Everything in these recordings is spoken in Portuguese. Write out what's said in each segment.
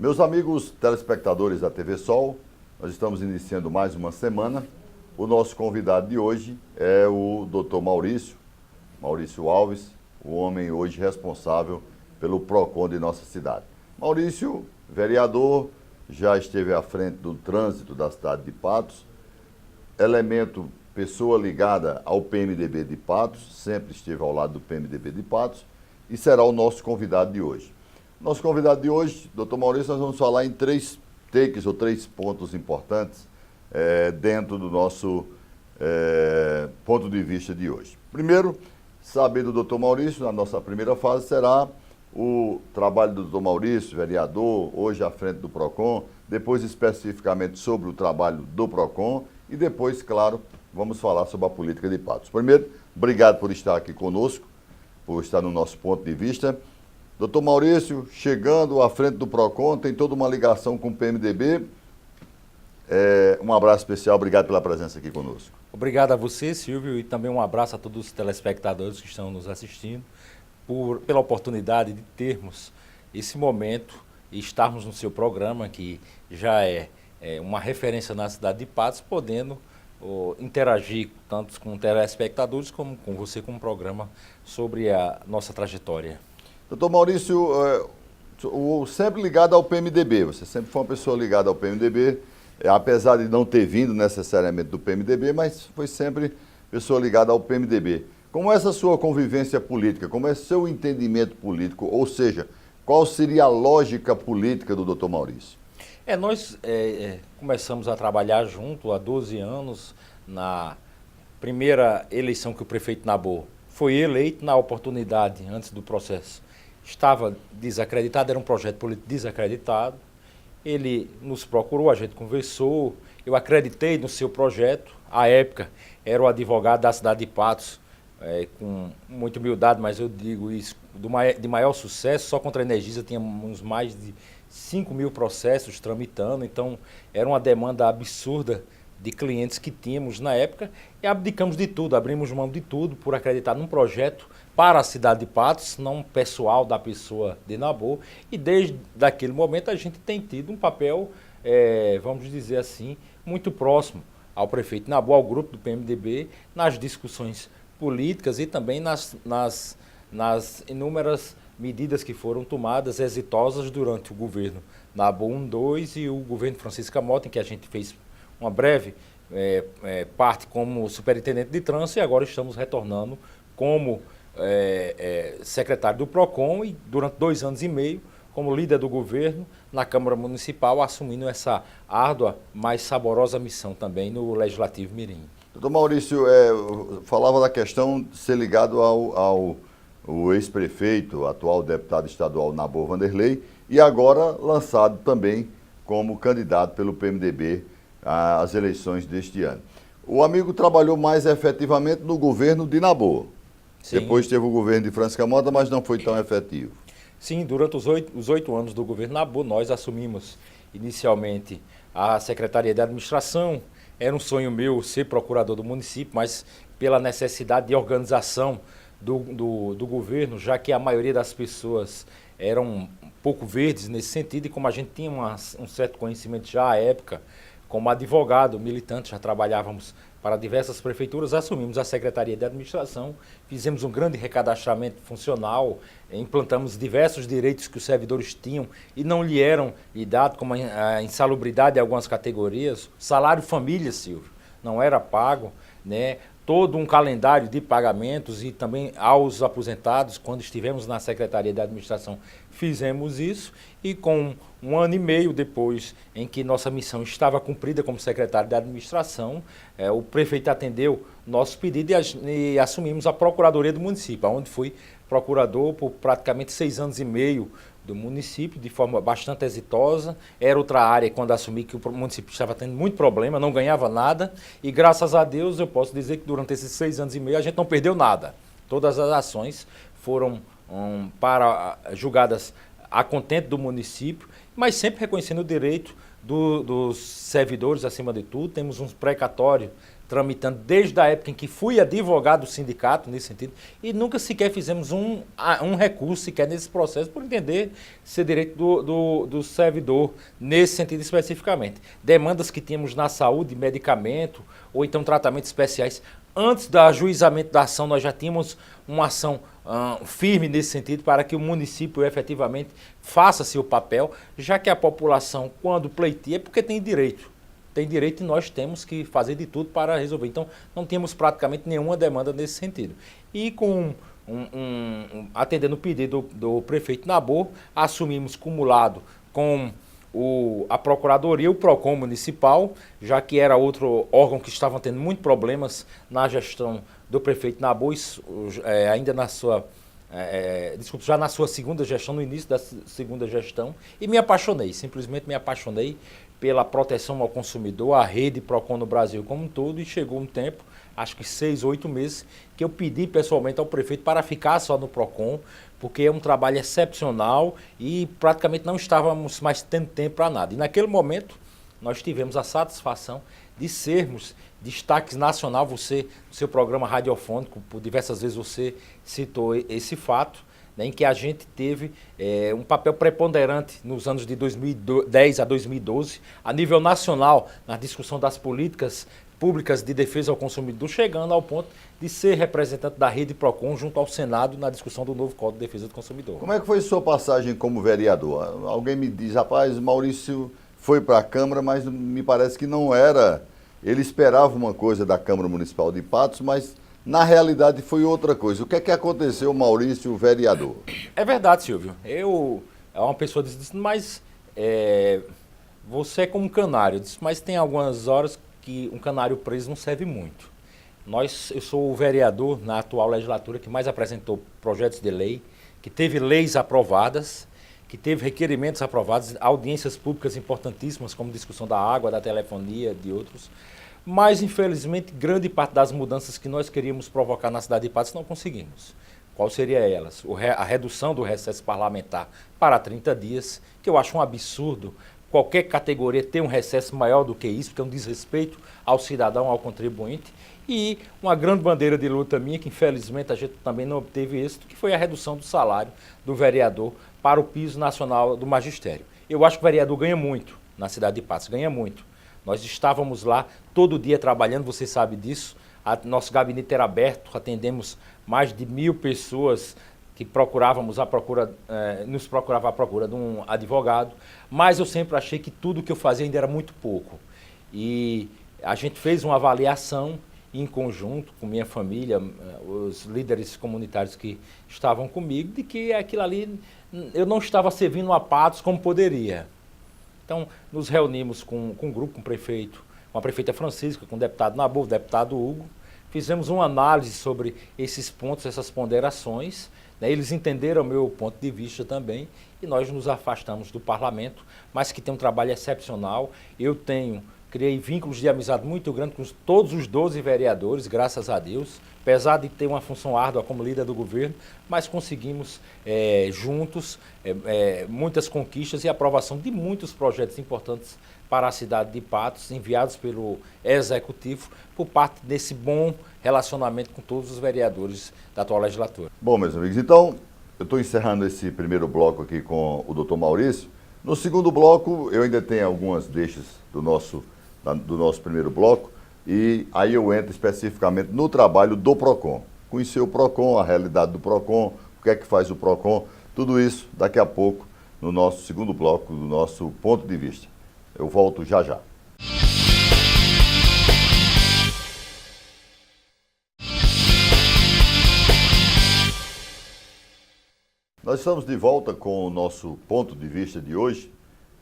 Meus amigos telespectadores da TV Sol, nós estamos iniciando mais uma semana. O nosso convidado de hoje é o Dr. Maurício Alves, o homem hoje responsável pelo PROCON de nossa cidade. Maurício, vereador, já esteve à frente do trânsito da cidade de Patos, pessoa ligada ao PMDB de Patos, sempre esteve ao lado do PMDB de Patos e será o nosso convidado de hoje. Nosso convidado de hoje, Dr. Maurício, nós vamos falar em três pontos importantes dentro do nosso ponto de vista de hoje. Primeiro, saber do Dr. Maurício, na nossa primeira fase, será o trabalho do Dr. Maurício, vereador, hoje à frente do PROCON, depois especificamente sobre o trabalho do PROCON e depois, claro, vamos falar sobre a política de Patos. Primeiro, obrigado por estar aqui conosco, por estar no nosso ponto de vista. Doutor Maurício, chegando à frente do PROCON, tem toda uma ligação com o PMDB. Um abraço especial, obrigado pela presença aqui conosco. Obrigado a você, Silvio, e também um abraço a todos os telespectadores que estão nos assistindo, pela oportunidade de termos esse momento e estarmos no seu programa, que já é uma referência na cidade de Patos, podendo interagir tanto com telespectadores como com você com um programa sobre a nossa trajetória. Doutor Maurício, sempre ligado ao PMDB, você sempre foi uma pessoa ligada ao PMDB, apesar de não ter vindo necessariamente do PMDB, mas foi sempre pessoa ligada ao PMDB. Como é essa sua convivência política, como é seu entendimento político, ou seja, qual seria a lógica política do doutor Maurício? Nós começamos a trabalhar junto há 12 anos, na primeira eleição que o prefeito Nabor foi eleito, na oportunidade, antes do processo. Estava desacreditado, era um projeto político desacreditado. Ele nos procurou, a gente conversou, eu acreditei no seu projeto. À época, era o advogado da cidade de Patos, com muita humildade, mas eu digo isso, de maior sucesso. Só contra a Energisa tínhamos mais de 5.000 processos tramitando, então era uma demanda absurda de clientes que tínhamos na época, e abdicamos de tudo, abrimos mão de tudo por acreditar num projeto para a cidade de Patos, não pessoal da pessoa de Nabor, e desde aquele momento a gente tem tido um papel, vamos dizer assim, muito próximo ao prefeito Nabor, ao grupo do PMDB, nas discussões políticas e também nas inúmeras medidas que foram tomadas exitosas durante o governo Nabor 1, 2 e o governo Francisca Mota, em que a gente fez uma breve parte como superintendente de trânsito, e agora estamos retornando como secretário do PROCON e durante 2 anos e meio como líder do governo na Câmara Municipal, assumindo essa árdua, mas saborosa missão também no Legislativo Mirim. Doutor Maurício, falava da questão de ser ligado ao ex-prefeito, atual deputado estadual Nabor Vanderlei, e agora lançado também como candidato pelo PMDB às eleições deste ano. O amigo trabalhou mais efetivamente no governo de Nabor. Sim. Depois teve o governo de Francisca Mota, mas não foi tão efetivo. Sim, durante os 8 anos do governo Nabor, nós assumimos inicialmente a Secretaria de Administração. Era um sonho meu ser procurador do município, mas pela necessidade de organização do governo, já que a maioria das pessoas eram um pouco verdes nesse sentido, e como a gente tinha um certo conhecimento já à época, como advogado militante, já trabalhávamos para diversas prefeituras, assumimos a Secretaria de Administração, fizemos um grande recadastramento funcional, implantamos diversos direitos que os servidores tinham e não lhe eram dados, como a insalubridade de algumas categorias, salário família, Silvio, não era pago, né? Todo um calendário de pagamentos e também aos aposentados, quando estivemos na Secretaria de Administração, fizemos isso, e com 1 ano e meio depois em que nossa missão estava cumprida como secretário de Administração, o prefeito atendeu nosso pedido e assumimos a Procuradoria do município, onde fui procurador por praticamente 6 anos e meio do município, de forma bastante exitosa. Era outra área, quando assumi, que o município estava tendo muito problema, não ganhava nada, e graças a Deus eu posso dizer que durante esses 6 anos e meio a gente não perdeu nada. Todas as ações foram julgadas a contento do município, mas sempre reconhecendo o direito dos servidores, acima de tudo. Temos um precatório tramitando desde a época em que fui advogado do sindicato, nesse sentido, e nunca sequer fizemos um recurso sequer nesse processo, por entender ser direito do servidor, nesse sentido especificamente. Demandas que tínhamos na saúde, medicamento, ou então tratamentos especiais. Antes do ajuizamento da ação, nós já tínhamos uma ação firme nesse sentido, para que o município efetivamente faça seu papel, já que a população, quando pleiteia, é porque tem direito. Tem direito e nós temos que fazer de tudo para resolver. Então, não temos praticamente nenhuma demanda nesse sentido. E atendendo o pedido do prefeito Nabor, assumimos cumulado com a Procuradoria, o PROCON Municipal, já que era outro órgão que estava tendo muitos problemas na gestão do prefeito Nabor, ainda na sua... já na sua segunda gestão, no início da segunda gestão, e me apaixonei, simplesmente me apaixonei pela proteção ao consumidor, a rede PROCON no Brasil como um todo, e chegou um tempo, acho que 6, 8 meses, que eu pedi pessoalmente ao prefeito para ficar só no PROCON, porque é um trabalho excepcional e praticamente não estávamos mais tendo tempo para nada. E naquele momento, nós tivemos a satisfação de sermos destaques nacional. Você, no seu programa radiofônico, por diversas vezes você citou esse fato, né, em que a gente teve um papel preponderante nos anos de 2010 a 2012, a nível nacional, na discussão das políticas públicas de defesa ao consumidor, chegando ao ponto de ser representante da rede PROCON junto ao Senado na discussão do novo Código de Defesa do Consumidor. Como é que foi sua passagem como vereador? Alguém me diz, rapaz, Maurício foi para a Câmara, mas me parece que não era... Ele esperava uma coisa da Câmara Municipal de Patos, mas na realidade foi outra coisa. O que é que aconteceu, Maurício, vereador? É verdade, Silvio. É uma pessoa disse, mas você é como um canário. Eu disse, mas tem algumas horas que um canário preso não serve muito. Eu sou o vereador na atual legislatura que mais apresentou projetos de lei, que teve leis aprovadas, que teve requerimentos aprovados, audiências públicas importantíssimas, como discussão da água, da telefonia, de outros. Mas, infelizmente, grande parte das mudanças que nós queríamos provocar na cidade de Patos não conseguimos. Qual seria elas? A redução do recesso parlamentar para 30 dias, que eu acho um absurdo qualquer categoria ter um recesso maior do que isso, porque é um desrespeito ao cidadão, ao contribuinte. E uma grande bandeira de luta minha, que infelizmente a gente também não obteve êxito, que foi a redução do salário do vereador para o piso nacional do magistério. Eu acho que o vereador ganha muito na cidade de Patos, ganha muito. Nós estávamos lá todo dia trabalhando, você sabe disso. Nosso gabinete era aberto, atendemos mais de 1.000 pessoas que nos procurava a procura de um advogado, mas eu sempre achei que tudo que eu fazia ainda era muito pouco. E a gente fez uma avaliação em conjunto com minha família, os líderes comunitários que estavam comigo, de que aquilo ali eu não estava servindo a Patos como poderia. Então, nos reunimos com um grupo, com o prefeito, com a prefeita Francisca, com o deputado Nabor, o deputado Hugo, fizemos uma análise sobre esses pontos, essas ponderações, né? Eles entenderam o meu ponto de vista também, e nós nos afastamos do parlamento, mas que tem um trabalho excepcional. Criei vínculos de amizade muito grande com todos os 12 vereadores, graças a Deus, apesar de ter uma função árdua como líder do governo, mas conseguimos juntos muitas conquistas e aprovação de muitos projetos importantes para a cidade de Patos, enviados pelo Executivo, por parte desse bom relacionamento com todos os vereadores da atual legislatura. Bom, meus amigos, então eu estou encerrando esse primeiro bloco aqui com o doutor Maurício. No segundo bloco, eu ainda tenho algumas deixas do nosso primeiro bloco, e aí eu entro especificamente no trabalho do PROCON. Conhecer o PROCON, a realidade do PROCON, o que é que faz o PROCON, tudo isso daqui a pouco no nosso segundo bloco, do nosso ponto de vista. Eu volto já já. Nós estamos de volta com o nosso ponto de vista de hoje.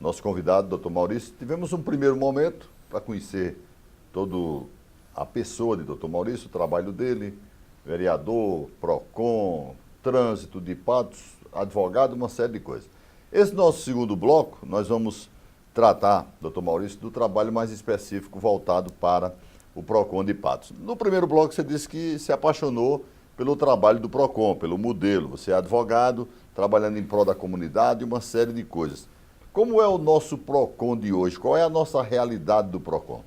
Nosso convidado, doutor Maurício, tivemos um primeiro momento para conhecer toda a pessoa de doutor Maurício, o trabalho dele, vereador, PROCON, trânsito de Patos, advogado, uma série de coisas. Esse nosso segundo bloco, nós vamos tratar, doutor Maurício, do trabalho mais específico voltado para o PROCON de Patos. No primeiro bloco você disse que se apaixonou pelo trabalho do PROCON, pelo modelo. Você é advogado, trabalhando em prol da comunidade, uma série de coisas. Como é o nosso PROCON de hoje? Qual é a nossa realidade do PROCON?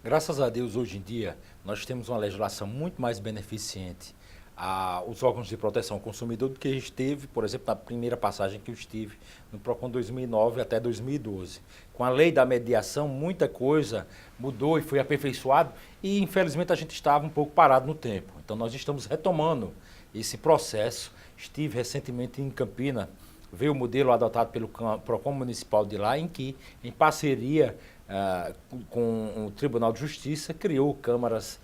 Graças a Deus, hoje em dia, nós temos uma legislação muito mais beneficente aos órgãos de proteção ao consumidor do que esteve, por exemplo, na primeira passagem que eu estive no PROCON 2009 até 2012. Com a lei da mediação, muita coisa mudou e foi aperfeiçoado e, infelizmente, a gente estava um pouco parado no tempo. Então, nós estamos retomando esse processo. Estive recentemente em Campina, veio o modelo adotado pelo PROCON municipal de lá, em que, em parceria com o Tribunal de Justiça, criou câmaras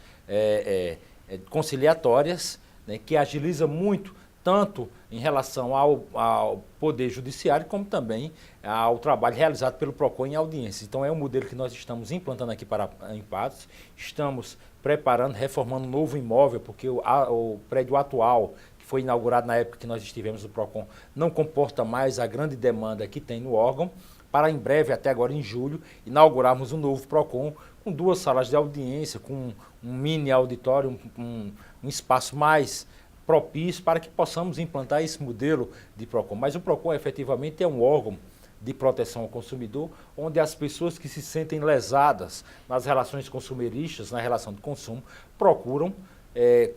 conciliatórias, né, que agiliza muito, tanto em relação ao Poder Judiciário, como também ao trabalho realizado pelo PROCON em audiência. Então, é um modelo que nós estamos implantando aqui em Patos, estamos preparando, reformando um novo imóvel, porque o prédio atual, que foi inaugurado na época que nós estivemos no PROCON, não comporta mais a grande demanda que tem no órgão, para em breve, até agora em julho, inaugurarmos um novo PROCON com 2 salas de audiência, com um mini auditório, um espaço mais propício para que possamos implantar esse modelo de PROCON. Mas o PROCON efetivamente é um órgão de proteção ao consumidor, onde as pessoas que se sentem lesadas nas relações consumeristas, na relação de consumo, procuram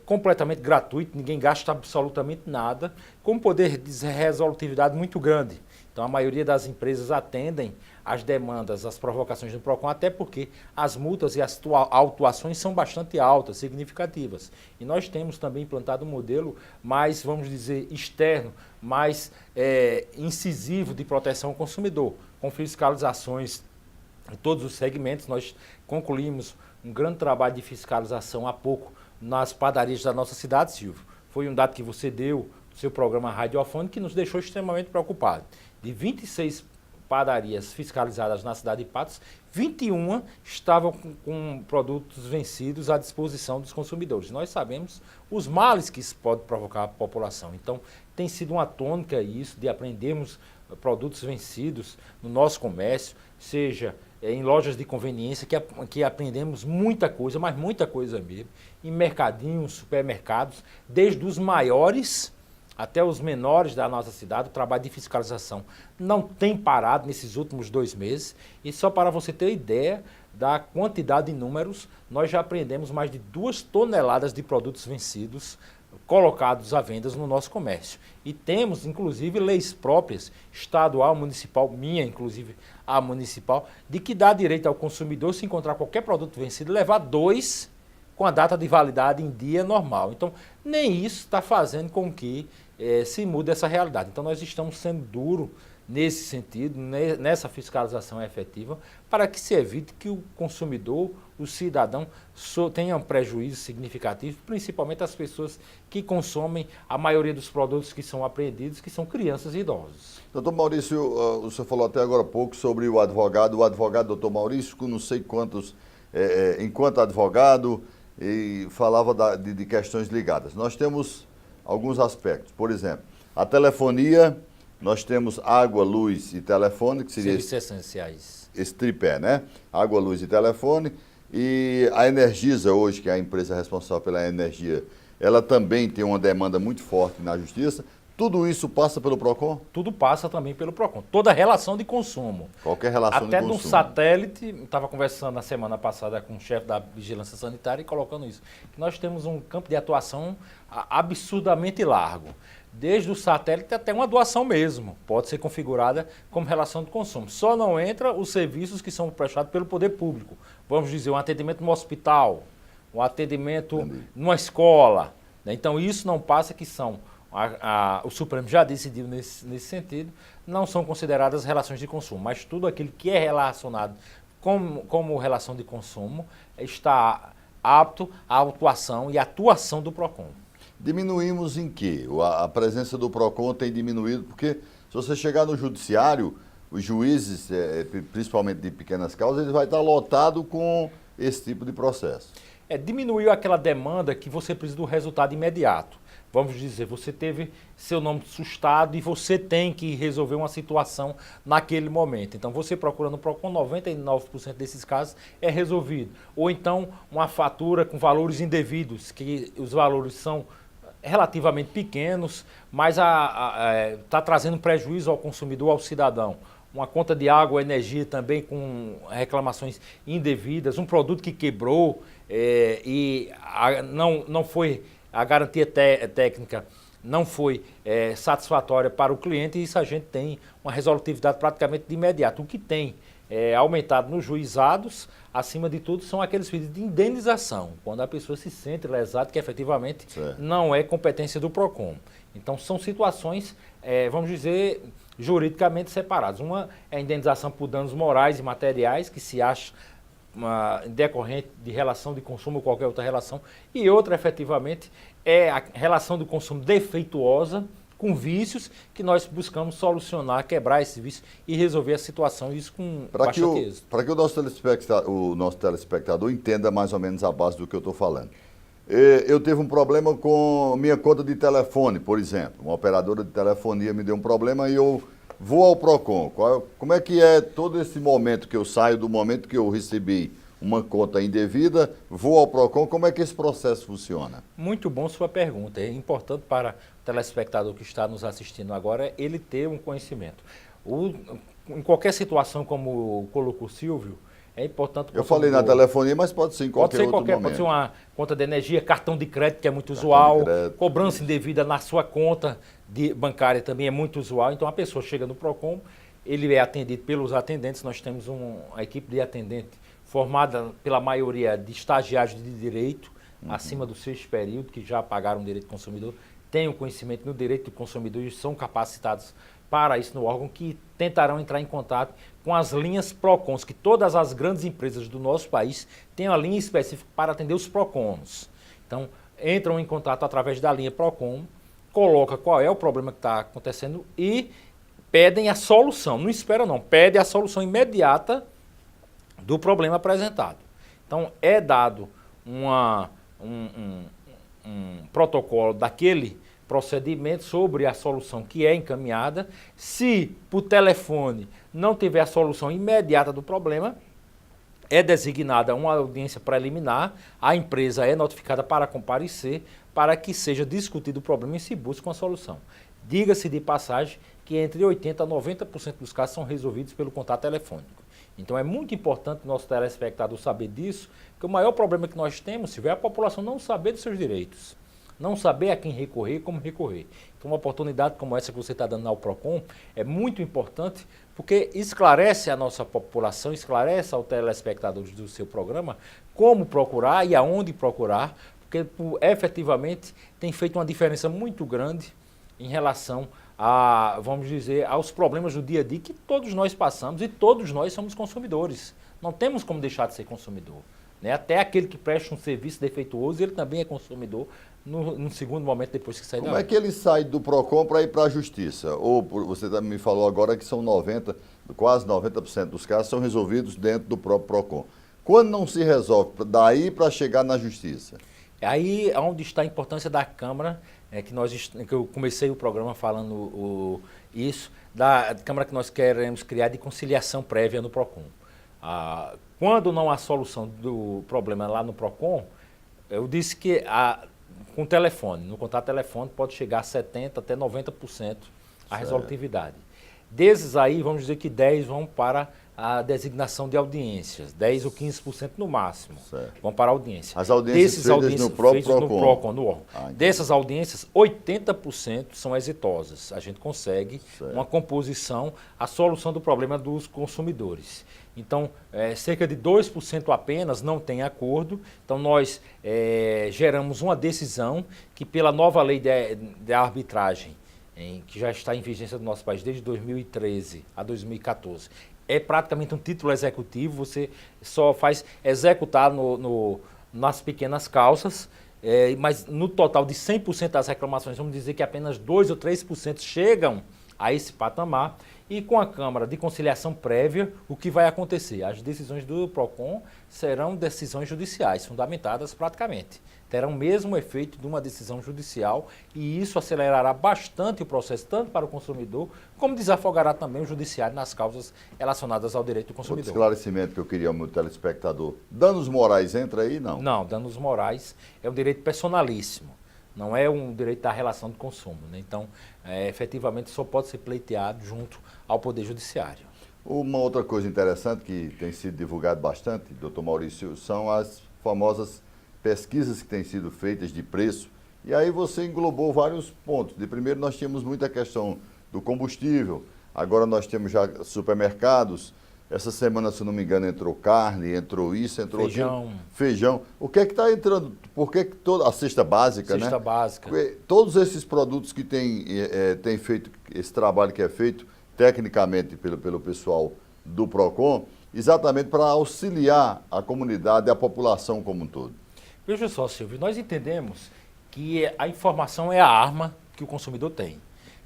completamente gratuito, ninguém gasta absolutamente nada, com poder de resolutividade muito grande. Então, a maioria das empresas atendem às demandas, às provocações do PROCON, até porque as multas e as autuações são bastante altas, significativas. E nós temos também implantado um modelo mais, vamos dizer, externo, mais incisivo de proteção ao consumidor, com fiscalizações em todos os segmentos. Nós concluímos um grande trabalho de fiscalização há pouco nas padarias da nossa cidade, Silvio. Foi um dado que você deu no seu programa radiofônico que nos deixou extremamente preocupados. De 26 padarias fiscalizadas na cidade de Patos, 21 estavam com produtos vencidos à disposição dos consumidores. Nós sabemos os males que isso pode provocar à população. Então, tem sido uma tônica isso de aprendermos produtos vencidos no nosso comércio, seja em lojas de conveniência, que aprendemos muita coisa, mas muita coisa mesmo, em mercadinhos, supermercados, desde os maiores até os menores da nossa cidade. O trabalho de fiscalização não tem parado nesses últimos 2 meses. E só para você ter ideia da quantidade de números, nós já apreendemos mais de 2 toneladas de produtos vencidos colocados à venda no nosso comércio. E temos, inclusive, leis próprias, estadual, municipal, minha, inclusive, a municipal, de que dá direito ao consumidor, se encontrar qualquer produto vencido, levar 2 com a data de validade em dia normal. Então, nem isso está fazendo com que se mude essa realidade. Então, nós estamos sendo duros nesse sentido, nessa fiscalização efetiva, para que se evite que o consumidor, o cidadão, tenha um prejuízo significativo, principalmente as pessoas que consomem a maioria dos produtos que são apreendidos, que são crianças e idosos. Doutor Maurício, o senhor falou até agora há pouco sobre o advogado doutor Maurício, com não sei quantos, enquanto advogado, e falava de questões ligadas. Nós temos alguns aspectos, por exemplo, a telefonia, nós temos água, luz e telefone, que seria serviços essenciais. Esse tripé, né? Água, luz e telefone. E a Energisa hoje, que é a empresa responsável pela energia, ela também tem uma demanda muito forte na justiça. Tudo isso passa pelo PROCON? Tudo passa também pelo PROCON. Toda relação de consumo. Qualquer relação de consumo. Até no satélite, estava conversando na semana passada com o chefe da Vigilância Sanitária e colocando isso. Que nós temos um campo de atuação absurdamente largo. Desde o satélite até uma doação mesmo. Pode ser configurada como relação de consumo. Só não entra os serviços que são prestados pelo poder público. Vamos dizer, um atendimento no hospital, um atendimento numa escola. Né? Então, isso não passa, que são... o Supremo já decidiu nesse sentido, não são consideradas relações de consumo, mas tudo aquilo que é relacionado como relação de consumo está apto à atuação e atuação do PROCON. Diminuímos em quê? A presença do PROCON tem diminuído, porque se você chegar no judiciário, os juízes, principalmente de pequenas causas, eles vão estar lotados com esse tipo de processo. Diminuiu aquela demanda que você precisa do resultado imediato. Vamos dizer, você teve seu nome sustado e você tem que resolver uma situação naquele momento. Então, você procurando o PROCON, 99% desses casos é resolvido. Ou então, uma fatura com valores indevidos, que os valores são relativamente pequenos, mas está trazendo prejuízo ao consumidor, ao cidadão. uma conta de água, energia também com reclamações indevidas, um produto que quebrou não foi, a garantia técnica não foi satisfatória para o cliente, e isso a gente tem uma resolutividade praticamente de imediato. O que tem aumentado nos juizados, acima de tudo, são aqueles pedidos de indenização, quando a pessoa se sente lesada, que efetivamente não é competência do PROCON. Então são situações, vamos dizer, juridicamente separadas. Uma é a indenização por danos morais e materiais, que se acha decorrente de relação de consumo ou qualquer outra relação, e outra, efetivamente, é a relação do consumo defeituosa, com vícios, que nós buscamos solucionar, quebrar esse vício e resolver a situação, isso com bastante êxito. Para que o nosso telespectador entenda mais ou menos a base do que eu estou falando. Eu tive um problema com minha conta de telefone, por exemplo. Uma operadora de telefonia me deu um problema e eu vou ao PROCON. Como é que é todo esse momento que eu saio do momento que eu recebi uma conta indevida, vou ao PROCON, como é que esse processo funciona? Muito bom sua pergunta. É importante para o telespectador que está nos assistindo agora ele ter um conhecimento. Em qualquer situação, como colocou o Silvio, é importante... Eu falei na telefonia, mas pode ser em qualquer outro momento. Pode ser uma conta de energia, cartão de crédito, que é muito usual, cobrança indevida na sua conta bancária também é muito usual. Então a pessoa chega no PROCON, ele é atendido pelos atendentes, nós temos uma equipe de atendente formada pela maioria de estagiários de direito, acima do sexto período, que já pagaram direito do consumidor, têm o conhecimento no direito do consumidor e são capacitados para isso no órgão, que tentarão entrar em contato com as linhas PROCONs, que todas as grandes empresas do nosso país têm uma linha específica para atender os PROCONs. Então, entram em contato através da linha PROCON, coloca qual é o problema que está acontecendo e pedem a solução. Não espera não, pede a solução imediata do problema apresentado. Então, é dado um protocolo daquele procedimento sobre a solução que é encaminhada. Se por telefone não tiver a solução imediata do problema, é designada uma audiência preliminar, a empresa é notificada para comparecer, para que seja discutido o problema e se busque uma solução. Diga-se de passagem que entre 80% a 90% dos casos são resolvidos pelo contato telefônico. Então é muito importante o nosso telespectador saber disso, que o maior problema que nós temos, se é a população não saber dos seus direitos, não saber a quem recorrer, como recorrer. Então uma oportunidade como essa que você está dando ao PROCON é muito importante, porque esclarece a nossa população, esclarece ao telespectador do seu programa como procurar e aonde procurar, porque efetivamente tem feito uma diferença muito grande em relação vamos dizer, aos problemas do dia a dia que todos nós passamos e todos nós somos consumidores. Não temos como deixar de ser consumidor. Né? Até aquele que presta um serviço defeituoso, ele também é consumidor no segundo momento depois que sai da Como é que ele sai do PROCON para ir para a Justiça? Ou você me falou agora que são quase 90% dos casos são resolvidos dentro do próprio PROCON. Quando não se resolve, daí para chegar na Justiça? Aí é onde está a importância da Câmara, que eu comecei o programa falando isso, da Câmara que nós queremos criar de conciliação prévia no PROCON. Quando não há solução do problema lá no PROCON, eu disse que com telefone, no contato telefônico pode chegar a 70% até 90% a resolutividade. Desses aí, vamos dizer que 10 vão para a designação de audiências, 10 ou 15% no máximo, vão para a audiência. As audiências feitas no próprio PROCON. No órgão. Dessas audiências, 80% são exitosas. A gente consegue uma composição, a solução do problema dos consumidores. Então, cerca de 2% apenas não tem acordo. Então, nós geramos uma decisão que, pela nova lei de arbitragem, que já está em vigência no nosso país desde 2013 a 2014, é praticamente um título executivo, você só faz executar nas pequenas causas, mas no total de 100% das reclamações, vamos dizer que apenas 2 ou 3% chegam a esse patamar. E com a Câmara de Conciliação Prévia, o que vai acontecer? As decisões do PROCON serão decisões judiciais, fundamentadas praticamente. Terão o mesmo efeito de uma decisão judicial e isso acelerará bastante o processo, tanto para o consumidor, como desafogará também o judiciário nas causas relacionadas ao direito do consumidor. Outro esclarecimento que eu queria ao meu telespectador. Danos morais entra aí, não? Não, danos morais é um direito personalíssimo. Não é um direito da relação de consumo, né? Então, efetivamente, só pode ser pleiteado junto ao Poder Judiciário. Uma outra coisa interessante que tem sido divulgado bastante, doutor Maurício, são as famosas pesquisas que têm sido feitas de preço. E aí você englobou vários pontos. De primeiro, nós tínhamos muita questão do combustível, agora nós temos já supermercados. Essa semana, se não me engano, entrou carne, entrou isso, entrou feijão. Aquilo, feijão. O que é que está entrando? Por que toda a cesta básica, né? Cesta básica. Todos esses produtos que têm feito, esse trabalho que é feito tecnicamente pelo pessoal do PROCON, exatamente para auxiliar a comunidade e a população como um todo. Veja só, Silvio, nós entendemos que a informação é a arma que o consumidor tem.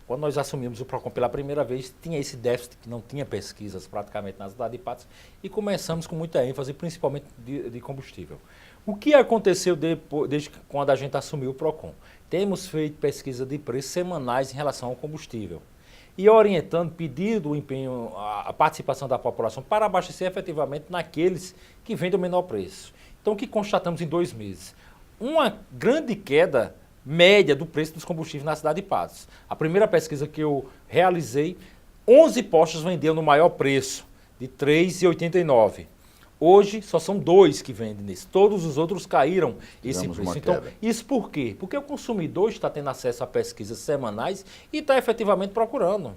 Quando nós assumimos o PROCON pela primeira vez, tinha esse déficit que não tinha pesquisas praticamente na cidade de Patos e começamos com muita ênfase, principalmente de combustível. O que aconteceu desde quando a gente assumiu o PROCON? Temos feito pesquisa de preços semanais em relação ao combustível e orientando, pedindo o empenho, a participação da população para abastecer efetivamente naqueles que vendem o menor preço. Então, o que constatamos em 2 meses? Uma grande queda média do preço dos combustíveis na cidade de Patos. A primeira pesquisa que eu realizei, 11 postos vendiam no maior preço, de R$ 3,89. Hoje só são 2 que vendem nisso. Todos os outros caíram esse preço. Então, isso por quê? Porque o consumidor está tendo acesso a pesquisas semanais e está efetivamente procurando.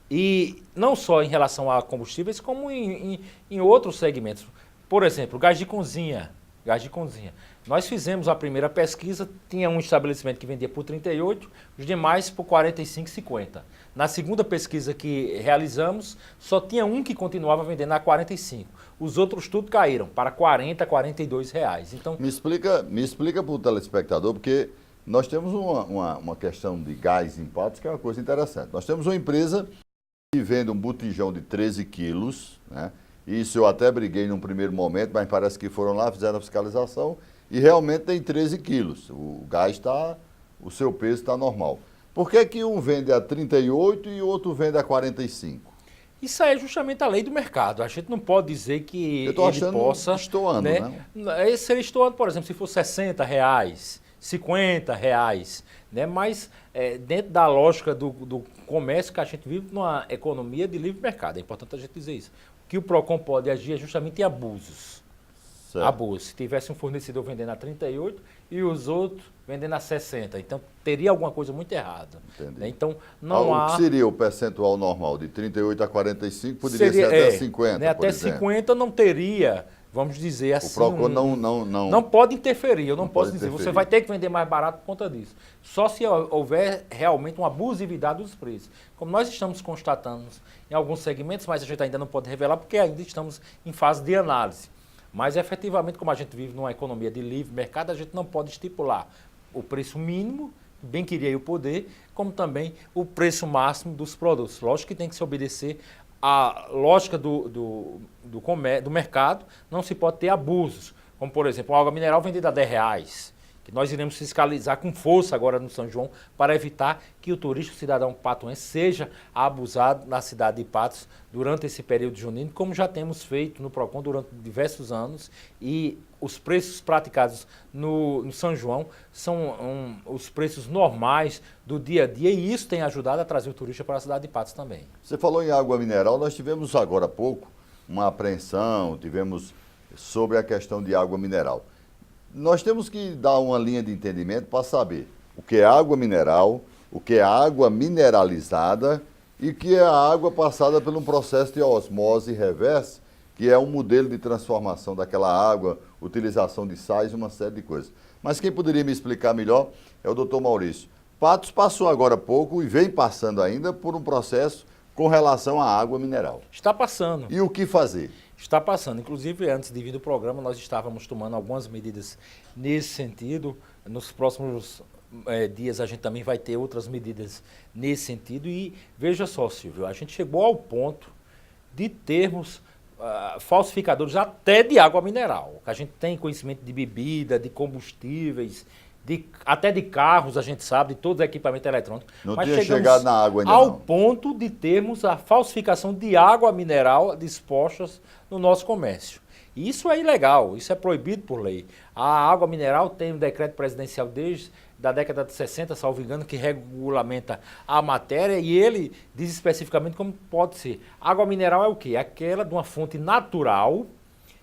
E não só em relação a combustíveis, como em outros segmentos. Por exemplo, gás de cozinha. Gás de cozinha. Nós fizemos a primeira pesquisa, tinha um estabelecimento que vendia por 38, os demais por 45,50. Na segunda pesquisa que realizamos, só tinha um que continuava vendendo a 45. Os outros tudo caíram para 40, 42 reais. Então, me explica para o telespectador, porque nós temos uma questão de gás em Patos que é uma coisa interessante. Nós temos uma empresa que vende um botijão de 13 quilos, né? Isso eu até briguei num primeiro momento, mas parece que foram lá, fizeram a fiscalização e realmente tem 13 quilos. O gás está, o seu peso está normal. Por que um vende a 38 e o outro vende a 45? Isso aí é justamente a lei do mercado. A gente não pode dizer que ele possa... Estourando, né? Esse seria estourando, por exemplo, se for 60 reais, 50 reais, né? Mas dentro da lógica do comércio, que a gente vive numa economia de livre mercado. É importante a gente dizer isso. Que o PROCON pode agir é justamente em abusos. Certo. Abusos. Se tivesse um fornecedor vendendo a 38 e os outros vendendo a 60. Então, teria alguma coisa muito errada. Né? Então, não há... O que seria o percentual normal? De 38 a 45 poderia ser até 50, né? Até 50 não teria, vamos dizer assim... O PROCON não pode interferir, eu não posso dizer. Você vai ter que vender mais barato por conta disso. Só se houver realmente uma abusividade dos preços. Como nós estamos constatando em alguns segmentos, mas a gente ainda não pode revelar porque ainda estamos em fase de análise. Mas, efetivamente, como a gente vive numa economia de livre mercado, a gente não pode estipular o preço mínimo, bem queria eu poder, como também o preço máximo dos produtos. Lógico que tem que se obedecer à lógica do mercado, não se pode ter abusos. Como, por exemplo, a água mineral vendida a R$10, que nós iremos fiscalizar com força agora no São João para evitar que o turista, o cidadão patuense, seja abusado na cidade de Patos durante esse período junino, como já temos feito no PROCON durante diversos anos, e os preços praticados no São João são os preços normais do dia a dia, e isso tem ajudado a trazer o turista para a cidade de Patos também. Você falou em água mineral, nós tivemos agora há pouco uma apreensão, tivemos sobre a questão de água mineral. Nós temos que dar uma linha de entendimento para saber o que é água mineral, o que é água mineralizada e o que é a água passada por um processo de osmose reversa, que é um modelo de transformação daquela água, utilização de sais e uma série de coisas. Mas quem poderia me explicar melhor é o doutor Maurício. Patos passou agora há pouco e vem passando ainda por um processo com relação à água mineral. Está passando. E o que fazer? Está passando. Inclusive, antes de vir do programa, nós estávamos tomando algumas medidas nesse sentido. Nos próximos dias a gente também vai ter outras medidas nesse sentido. E veja só, Silvio, a gente chegou ao ponto de termos falsificadores até de água mineral. A gente tem conhecimento de bebida, de combustíveis, até de carros, a gente sabe, de todos os equipamentos eletrônicos. Não tinha chegado na água ainda ao ponto de termos a falsificação de água mineral dispostas no nosso comércio. E isso é ilegal, isso é proibido por lei. A água mineral tem um decreto presidencial desde da década de 60, salvo engano, que regulamenta a matéria e ele diz especificamente como pode ser. Água mineral é o quê? É aquela de uma fonte natural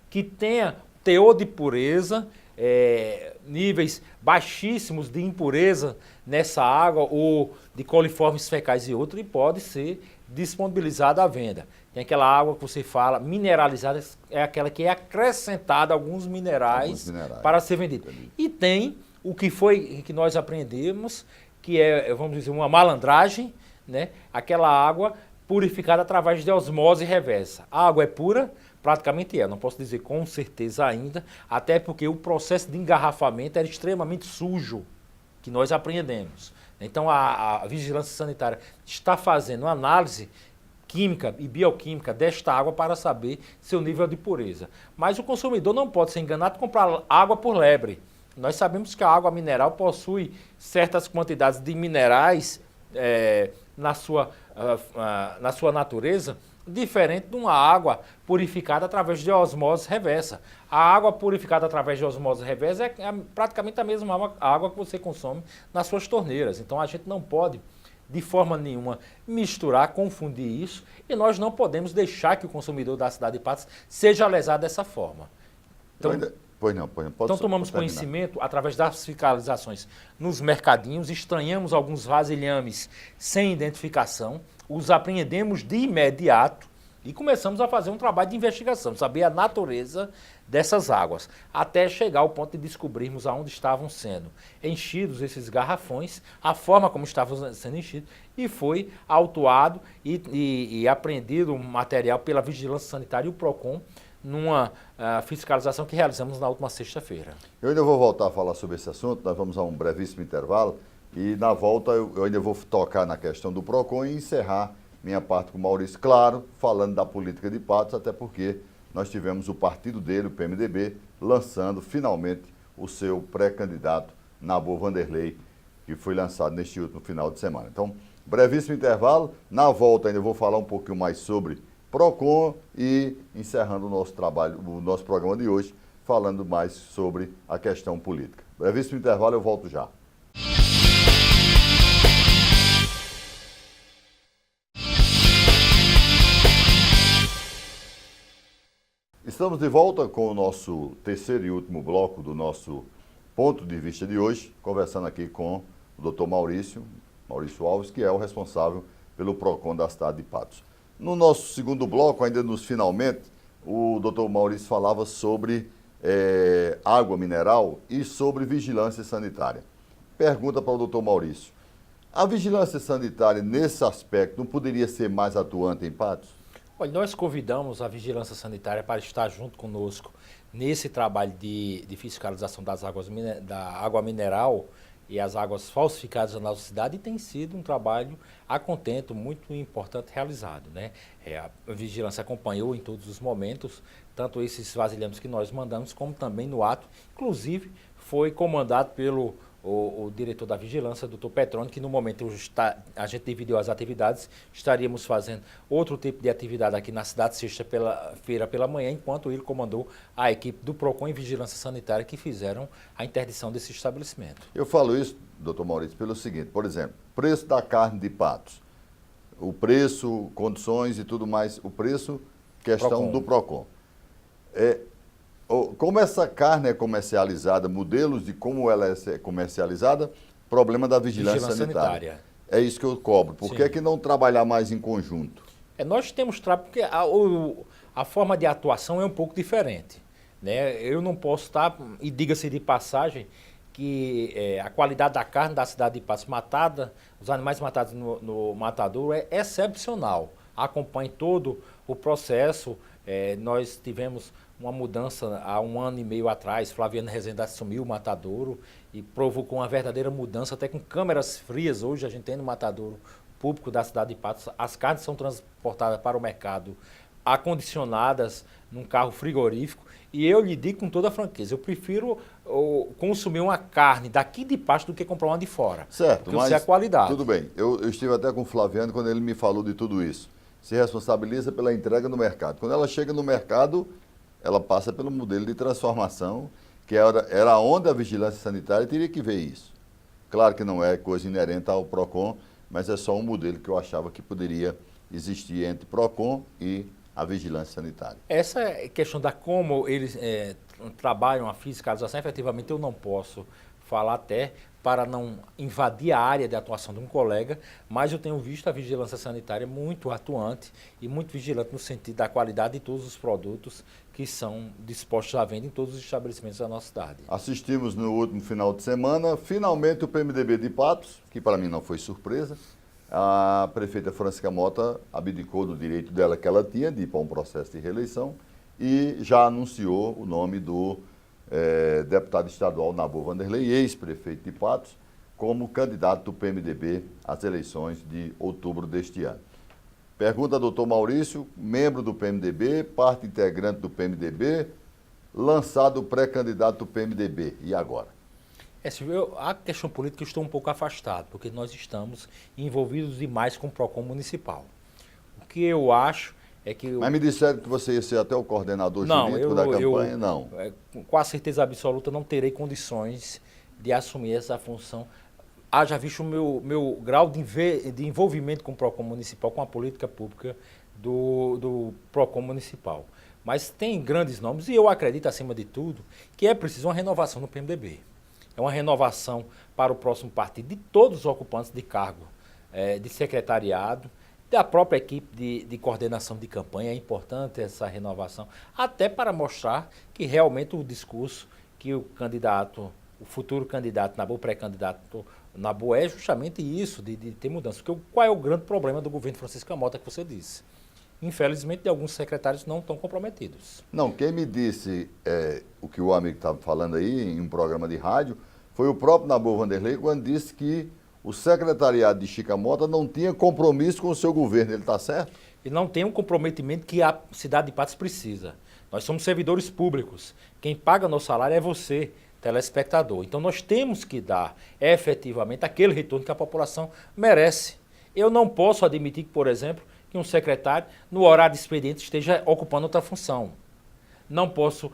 que tenha teor de pureza, níveis baixíssimos de impureza nessa água ou de coliformes fecais e outros, e pode ser disponibilizada à venda. Tem aquela água que você fala, mineralizada, é aquela que é acrescentada alguns minerais para ser vendida. E tem o que foi que nós aprendemos, que é, vamos dizer, uma malandragem, né? Aquela água purificada através de osmose reversa. A água é pura? Praticamente é, não posso dizer com certeza ainda, até porque o processo de engarrafamento era extremamente sujo, que nós aprendemos. Então a Vigilância Sanitária está fazendo uma análise química e bioquímica desta água para saber seu nível de pureza. Mas o consumidor não pode ser enganado e comprar água por lebre. Nós sabemos que a água mineral possui certas quantidades de minerais na sua natureza, diferente de uma água purificada através de osmose reversa. A água purificada através de osmose reversa é praticamente a mesma água que você consome nas suas torneiras. Então a gente não pode, de forma nenhuma, misturar, confundir isso, e nós não podemos deixar que o consumidor da cidade de Patos seja lesado dessa forma. Então, então tomamos conhecimento através das fiscalizações nos mercadinhos, estranhamos alguns vasilhames sem identificação, os apreendemos de imediato e começamos a fazer um trabalho de investigação, saber a natureza dessas águas, até chegar ao ponto de descobrirmos aonde estavam sendo enchidos esses garrafões, a forma como estavam sendo enchidos, e foi autuado e apreendido material pela Vigilância Sanitária e o PROCON, numa fiscalização que realizamos na última sexta-feira. Eu ainda vou voltar a falar sobre esse assunto, nós vamos a um brevíssimo intervalo e na volta eu ainda vou tocar na questão do PROCON e encerrar minha parte com o Maurício, claro, falando da política de Patos, até porque nós tivemos o partido dele, o PMDB, lançando finalmente o seu pré-candidato, Nabor Vanderlei, que foi lançado neste último final de semana. Então, brevíssimo intervalo, na volta ainda vou falar um pouquinho mais sobre PROCON e encerrando o nosso trabalho, o nosso programa de hoje, falando mais sobre a questão política. Brevíssimo intervalo, eu volto já. Estamos de volta com o nosso terceiro e último bloco do nosso ponto de vista de hoje, conversando aqui com o Dr. Maurício Alves, que é o responsável pelo PROCON da cidade de Patos. No nosso segundo bloco, ainda nos finalmente, o Dr. Maurício falava sobre água mineral e sobre vigilância sanitária. Pergunta para o Dr. Maurício, a vigilância sanitária nesse aspecto não poderia ser mais atuante em Patos? Olha, nós convidamos a Vigilância Sanitária para estar junto conosco nesse trabalho de fiscalização das águas, da água mineral e as águas falsificadas na nossa cidade, e tem sido um trabalho a contento, muito importante realizado, né? A Vigilância acompanhou em todos os momentos, tanto esses vasilhames que nós mandamos, como também no ato, inclusive foi comandado pelo o diretor da Vigilância, doutor Petrone, que no momento a gente dividiu as atividades, estaríamos fazendo outro tipo de atividade aqui na cidade, sexta-feira pela manhã, enquanto ele comandou a equipe do PROCON e Vigilância Sanitária que fizeram a interdição desse estabelecimento. Eu falo isso, doutor Maurício, pelo seguinte, por exemplo, preço da carne de Patos, o preço, condições e tudo mais, o preço, questão do PROCON. Como essa carne é comercializada, modelos de como ela é comercializada, problema da vigilância sanitária. É isso que eu cobro. Por que é que não trabalhar mais em conjunto? Nós temos porque a forma de atuação é um pouco diferente, né? Eu não posso estar, e diga-se de passagem, que a qualidade da carne da cidade de Patos matada, os animais matados no matadouro é excepcional. Acompanhe todo o processo. Nós tivemos uma mudança há 1 ano e meio atrás, Flaviano Rezende assumiu o matadouro e provocou uma verdadeira mudança, até com câmeras frias. Hoje a gente tem no matadouro público da cidade de Patos, as carnes são transportadas para o mercado acondicionadas num carro frigorífico, e eu lhe digo com toda a franqueza, eu prefiro consumir uma carne daqui de Patos do que comprar uma de fora. Certo, mas é a qualidade. Tudo bem, eu estive até com o Flaviano quando ele me falou de tudo isso. Se responsabiliza pela entrega no mercado. Quando ela chega no mercado, ela passa pelo modelo de transformação, que era onde a vigilância sanitária teria que ver isso. Claro que não é coisa inerente ao PROCON, mas é só um modelo que eu achava que poderia existir entre PROCON e a vigilância sanitária. Essa questão da como eles trabalham a fiscalização, efetivamente eu não posso falar até para não invadir a área de atuação de um colega, mas eu tenho visto a vigilância sanitária muito atuante e muito vigilante no sentido da qualidade de todos os produtos que são dispostos à venda em todos os estabelecimentos da nossa cidade. Assistimos no último final de semana, finalmente o PMDB de Patos, que para mim não foi surpresa, a prefeita Francisca Mota abdicou do direito dela que ela tinha de ir para um processo de reeleição e já anunciou o nome do deputado estadual Nabor Vanderlei, ex-prefeito de Patos, como candidato do PMDB às eleições de outubro deste ano. Pergunta ao doutor Maurício, membro do PMDB, parte integrante do PMDB, lançado pré-candidato do PMDB. E agora? Silvio, a questão política eu estou um pouco afastado, porque nós estamos envolvidos demais com o PROCON municipal. O que eu acho é que... Mas me disseram que você ia ser até o coordenador jurídico da campanha, não? Com a certeza absoluta não terei condições de assumir essa função. Haja visto o meu grau de envolvimento com o PROCON municipal, com a política pública do PROCON municipal. Mas tem grandes nomes e eu acredito, acima de tudo, que é preciso uma renovação no PMDB. É uma renovação para o próximo partido de todos os ocupantes de cargo de secretariado, da própria equipe de coordenação de campanha. É importante essa renovação, até para mostrar que realmente o discurso que o futuro candidato Nabor, pré-candidato Nabor, é justamente isso, de ter mudança. Porque qual é o grande problema do governo Francisca Mota que você disse? Infelizmente, alguns secretários não estão comprometidos. Não, quem me disse o que o amigo estava falando aí em um programa de rádio foi o próprio Nabor Vanderlei, quando disse que o secretariado de Chica Mota não tinha compromisso com o seu governo. Ele está certo? E não tem um comprometimento que a cidade de Patos precisa. Nós somos servidores públicos. Quem paga nosso salário é você, telespectador. Então nós temos que dar efetivamente aquele retorno que a população merece. Eu não posso admitir que, por exemplo, que um secretário, no horário de expediente, esteja ocupando outra função. Não posso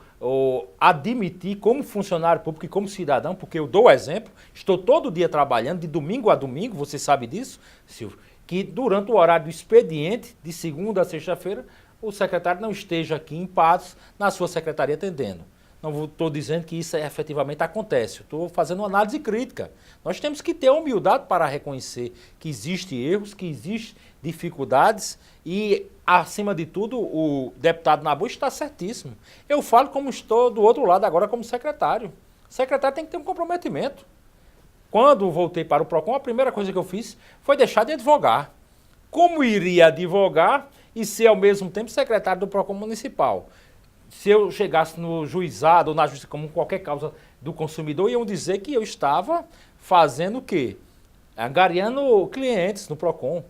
admitir como funcionário público e como cidadão, porque eu dou o exemplo, estou todo dia trabalhando, de domingo a domingo, você sabe disso, Silvio, que durante o horário do expediente, de segunda a sexta-feira, o secretário não esteja aqui em Patos, na sua secretaria atendendo. Não estou dizendo que isso efetivamente acontece, estou fazendo uma análise crítica. Nós temos que ter a humildade para reconhecer que existem erros, que existem dificuldades e, acima de tudo, o deputado Nabor está certíssimo. Eu falo como estou do outro lado agora como secretário. O secretário tem que ter um comprometimento. Quando voltei para o PROCON, a primeira coisa que eu fiz foi deixar de advogar. Como iria advogar e ser, ao mesmo tempo, secretário do PROCON municipal? Se eu chegasse no juizado ou na justiça, como qualquer causa do consumidor, iam dizer que eu estava fazendo o quê? Angariando clientes no PROCON.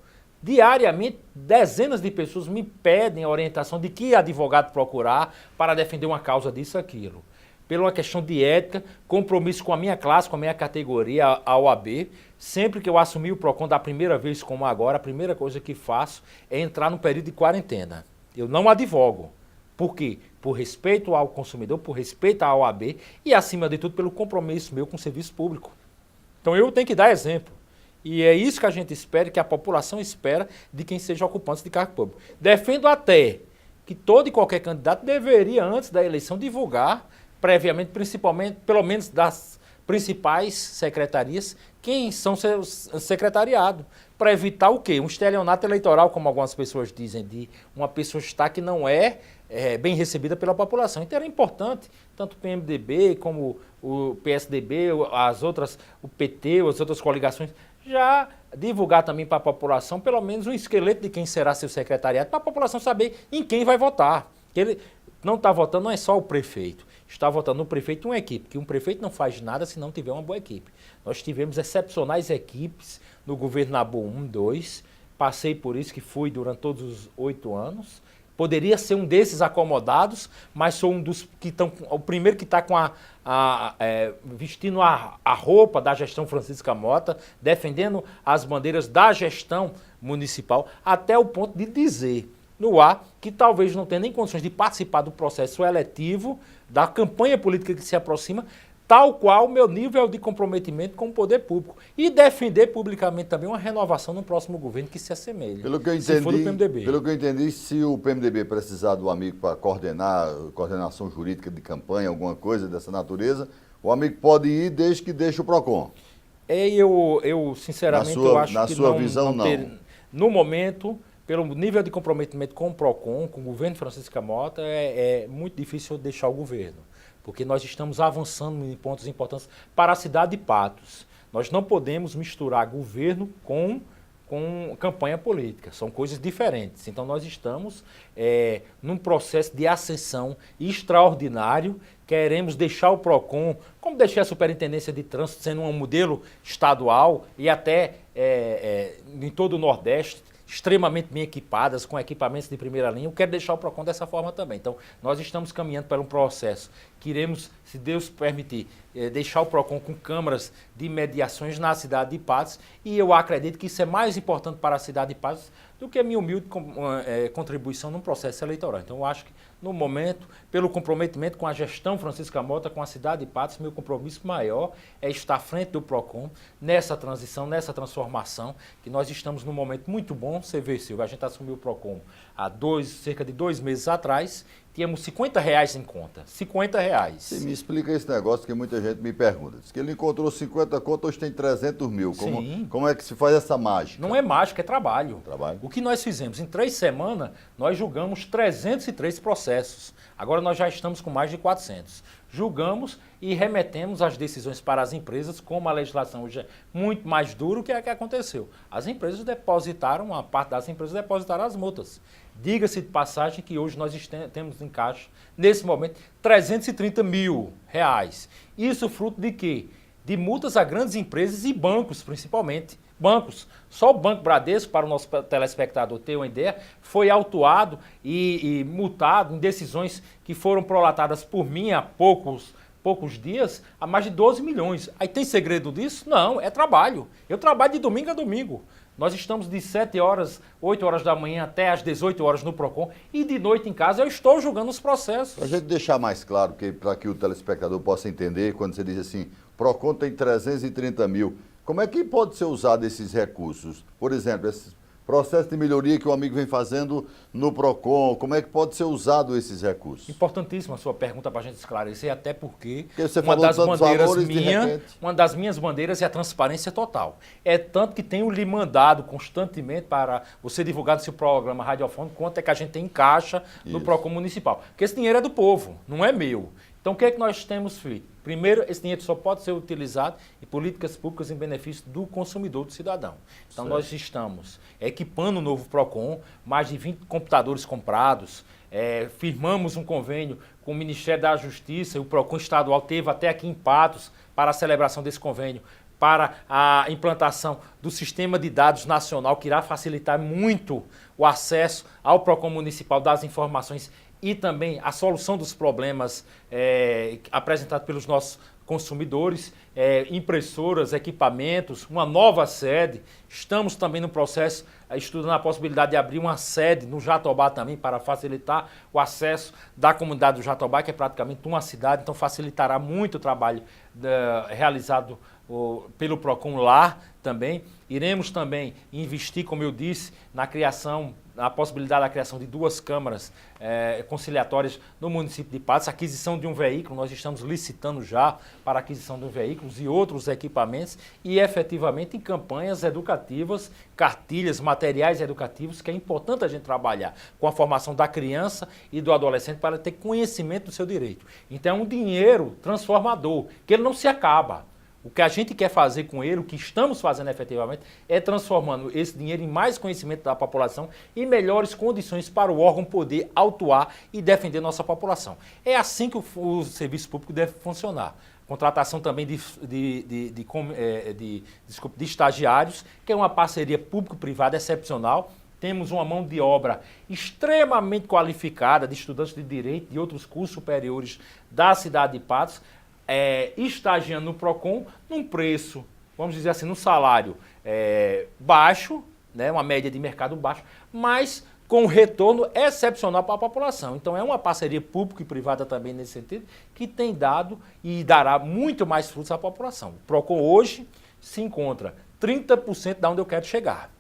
Diariamente, dezenas de pessoas me pedem a orientação de que advogado procurar para defender uma causa disso e aquilo. Pela uma questão de ética, compromisso com a minha classe, com a minha categoria, a OAB. Sempre que eu assumi o PROCON da primeira vez como agora, a primeira coisa que faço é entrar no período de quarentena. Eu não advogo. Por quê? Por respeito ao consumidor, por respeito à OAB e, acima de tudo, pelo compromisso meu com o serviço público. Então eu tenho que dar exemplo. E é isso que a gente espera, que a população espera de quem seja ocupante de cargo público. Defendo até que todo e qualquer candidato deveria, antes da eleição, divulgar previamente, principalmente, pelo menos das principais secretarias, quem são seus secretariados, para evitar o quê? Um estelionato eleitoral, como algumas pessoas dizem, de uma pessoa estar que não é bem recebida pela população. Então era importante, tanto o PMDB como o PSDB, o PT, as outras coligações, já divulgar também para a população pelo menos um esqueleto de quem será seu secretariado, para a população saber em quem vai votar. Que ele não está votando, não é só o prefeito, está votando no prefeito e uma equipe, que um prefeito não faz nada se não tiver uma boa equipe. Nós tivemos excepcionais equipes no governo Nabor 1, 2, passei por isso, que fui durante todos os 8 anos, poderia ser um desses acomodados, mas sou um dos que estão, o primeiro que está com vestindo a roupa da gestão Francisca Mota, defendendo as bandeiras da gestão municipal, até o ponto de dizer no ar, que talvez não tenha nem condições de participar do processo eletivo, da campanha política que se aproxima, tal qual o meu nível de comprometimento com o poder público. E defender publicamente também uma renovação no próximo governo que se assemelhe. Pelo que eu se for do entendi, PMDB. pelo que eu entendi, se o PMDB precisar do amigo para coordenação jurídica de campanha, alguma coisa dessa natureza, o amigo pode ir desde que deixe o PROCON. Eu sinceramente, eu acho na que sua visão, não. No momento, pelo nível de comprometimento com o PROCON, com o governo Francisco Mota, é muito difícil deixar o governo. Porque nós estamos avançando em pontos importantes para a cidade de Patos. Nós não podemos misturar governo com campanha política, são coisas diferentes. Então nós estamos num processo de ascensão extraordinário, queremos deixar o PROCON, como deixei a Superintendência de Trânsito sendo um modelo estadual e até em todo o Nordeste, extremamente bem equipadas, com equipamentos de primeira linha, eu quero deixar o PROCON dessa forma também. Então, nós estamos caminhando para um processo que iremos, se Deus permitir, deixar o PROCON com câmaras de mediações na cidade de Patos, e eu acredito que isso é mais importante para a cidade de Patos do que a minha humilde contribuição num processo eleitoral. Então, eu acho que, no momento, pelo comprometimento com a gestão Francisco Mota, com a cidade de Patos, meu compromisso maior é estar à frente do PROCON, nessa transição, nessa transformação, que nós estamos num momento muito bom. Você vê, Silvio, a gente assumiu o PROCON há cerca de 2 meses atrás, tínhamos R$50 em conta. R$50. Você me explica esse negócio que muita gente me pergunta. Diz que ele encontrou 50 contas, hoje tem 300 mil. Como é que se faz essa mágica? Não é mágica, é trabalho. Trabalho. O que nós fizemos? Em 3 semanas, nós julgamos 303 processos. Agora nós já estamos com mais de 400. Julgamos e remetemos as decisões para as empresas, como a legislação hoje é muito mais dura, o que é que aconteceu? As empresas depositaram, uma parte das empresas depositaram as multas. Diga-se de passagem que hoje nós temos em caixa, nesse momento, R$330 mil. Isso fruto de quê? De multas a grandes empresas e bancos, principalmente. Bancos. Só o Banco Bradesco, para o nosso telespectador ter uma ideia, foi autuado e multado em decisões que foram prolatadas por mim há poucos dias, a mais de 12 milhões. Aí tem segredo disso? Não, é trabalho. Eu trabalho de domingo a domingo. Nós estamos de 7 horas, 8 horas da manhã até às 18 horas no PROCON e de noite em casa eu estou julgando os processos. Para a gente deixar mais claro, para que o telespectador possa entender, quando você diz assim, PROCON tem 330 mil, como é que pode ser usado esses recursos? Por exemplo, esses processos de melhoria que o amigo vem fazendo no PROCON, como é que pode ser usado esses recursos? Importantíssima a sua pergunta para a gente esclarecer, até porque você uma das bandeiras uma das minhas bandeiras é a transparência total. É tanto que tenho lhe mandado constantemente para você divulgar no seu programa radiofônico quanto é que a gente tem em caixa no PROCON municipal. Porque esse dinheiro é do povo, não é meu. Então, o que é que nós temos feito? Primeiro, esse dinheiro só pode ser utilizado em políticas públicas em benefício do consumidor, do cidadão. Então, nós estamos equipando o novo PROCON, mais de 20 computadores comprados, firmamos um convênio com o Ministério da Justiça, e o PROCON estadual teve até aqui em Patos para a celebração desse convênio, para a implantação do sistema de dados nacional, que irá facilitar muito o acesso ao PROCON municipal das informações e também a solução dos problemas apresentados pelos nossos consumidores, impressoras, equipamentos, uma nova sede. Estamos também no processo, estudando a possibilidade de abrir uma sede no Jatobá também para facilitar o acesso da comunidade do Jatobá, que é praticamente uma cidade, então facilitará muito o trabalho realizado pelo PROCON lá também. Iremos também investir, como eu disse, na possibilidade da criação de 2 câmaras conciliatórias no município de Patos, aquisição de um veículo, nós estamos licitando já para a aquisição de veículos e outros equipamentos e efetivamente em campanhas educativas, cartilhas, materiais educativos, que é importante a gente trabalhar com a formação da criança e do adolescente para ter conhecimento do seu direito. Então é um dinheiro transformador, que ele não se acaba. O que a gente quer fazer com ele, o que estamos fazendo efetivamente, é transformando esse dinheiro em mais conhecimento da população e melhores condições para o órgão poder atuar e defender nossa população. É assim que o serviço público deve funcionar. Contratação também de estagiários, que é uma parceria público-privada excepcional. Temos uma mão de obra extremamente qualificada de estudantes de direito e outros cursos superiores da cidade de Patos, estagiando no PROCON num preço, vamos dizer assim, num salário baixo, né, uma média de mercado baixo, mas com um retorno excepcional para a população. Então é uma parceria pública e privada também nesse sentido, que tem dado e dará muito mais frutos à população. O PROCON hoje se encontra 30% da onde eu quero chegar.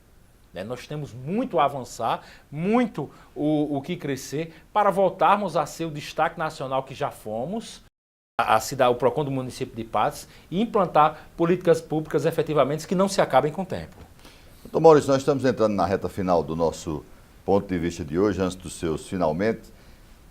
Nós temos muito a avançar, muito o que crescer para voltarmos a ser o destaque nacional que já fomos, o PROCON do município de Patos, e implantar políticas públicas efetivamente que não se acabem com o tempo. Doutor Maurício, nós estamos entrando na reta final do nosso ponto de vista de hoje, antes dos seus finalmente.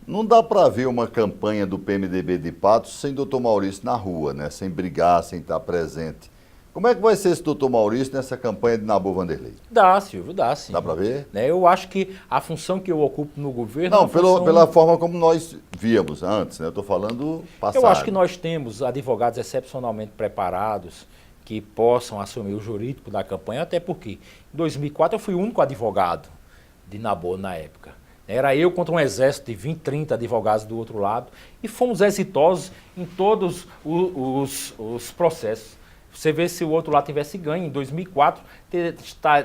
Não dá para ver uma campanha do PMDB de Patos sem doutor Maurício na rua, né? Sem brigar, sem estar presente. Como é que vai ser esse doutor Maurício nessa campanha de Nabor Vanderlei? Dá, Silvio, dá sim. Dá para ver? Eu acho que a função que eu ocupo no governo... Não, pela forma como nós víamos antes, né? Eu estou falando passado. Eu acho que nós temos advogados excepcionalmente preparados que possam assumir o jurídico da campanha, até porque em 2004 eu fui o único advogado de Nabor na época. Era eu contra um exército de 20, 30 advogados do outro lado e fomos exitosos em todos os processos. Você vê se o outro lado tivesse ganho, em 2004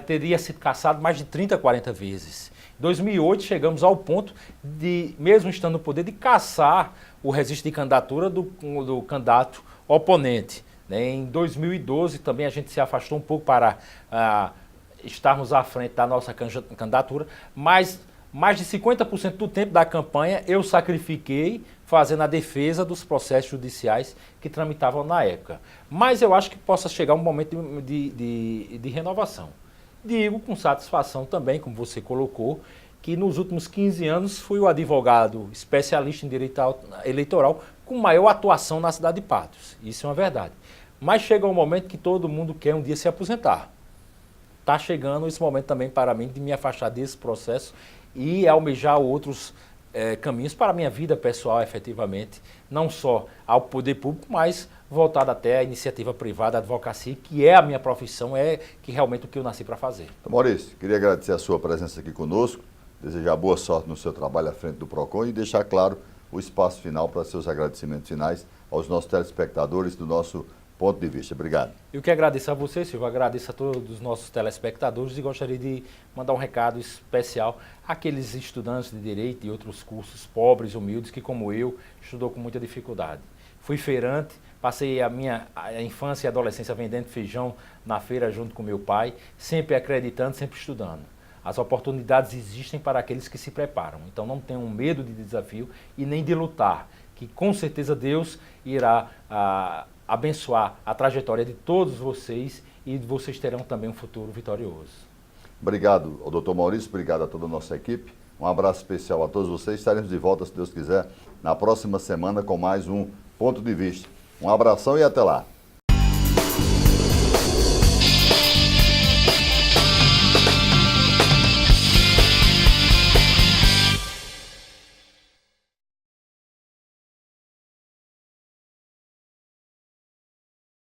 teria sido cassado mais de 30, 40 vezes. Em 2008 chegamos ao ponto de, mesmo estando no poder, de cassar o registro de candidatura do candidato oponente. Em 2012 também a gente se afastou um pouco para estarmos à frente da nossa candidatura, mas mais de 50% do tempo da campanha eu sacrifiquei fazendo a defesa dos processos judiciais que tramitavam na época. Mas eu acho que possa chegar um momento de renovação. Digo com satisfação também, como você colocou, que nos últimos 15 anos fui o advogado especialista em direito eleitoral com maior atuação na cidade de Patos. Isso é uma verdade. Mas chega um momento que todo mundo quer um dia se aposentar. Está chegando esse momento também para mim de me afastar desse processo e almejar outros caminhos para a minha vida pessoal, efetivamente, não só ao poder público, mas voltado até à iniciativa privada, à advocacia, que é a minha profissão, é que realmente o que eu nasci para fazer. Maurício, queria agradecer a sua presença aqui conosco, desejar boa sorte no seu trabalho à frente do PROCON e deixar claro o espaço final para seus agradecimentos finais aos nossos telespectadores do nosso ponto de vista. Obrigado. Eu que agradeço a você, Silvio, agradeço a todos os nossos telespectadores e gostaria de mandar um recado especial àqueles estudantes de Direito e outros cursos pobres, humildes, que como eu, estudou com muita dificuldade. Fui feirante, passei a minha infância e adolescência vendendo feijão na feira junto com meu pai, sempre acreditando, sempre estudando. As oportunidades existem para aqueles que se preparam, então não tenham medo de desafio e nem de lutar, que com certeza Deus irá abençoar a trajetória de todos vocês e vocês terão também um futuro vitorioso. Obrigado ao doutor Maurício, obrigado a toda a nossa equipe. Um abraço especial a todos vocês. Estaremos de volta, se Deus quiser, na próxima semana com mais um Ponto de Vista. Um abração e até lá.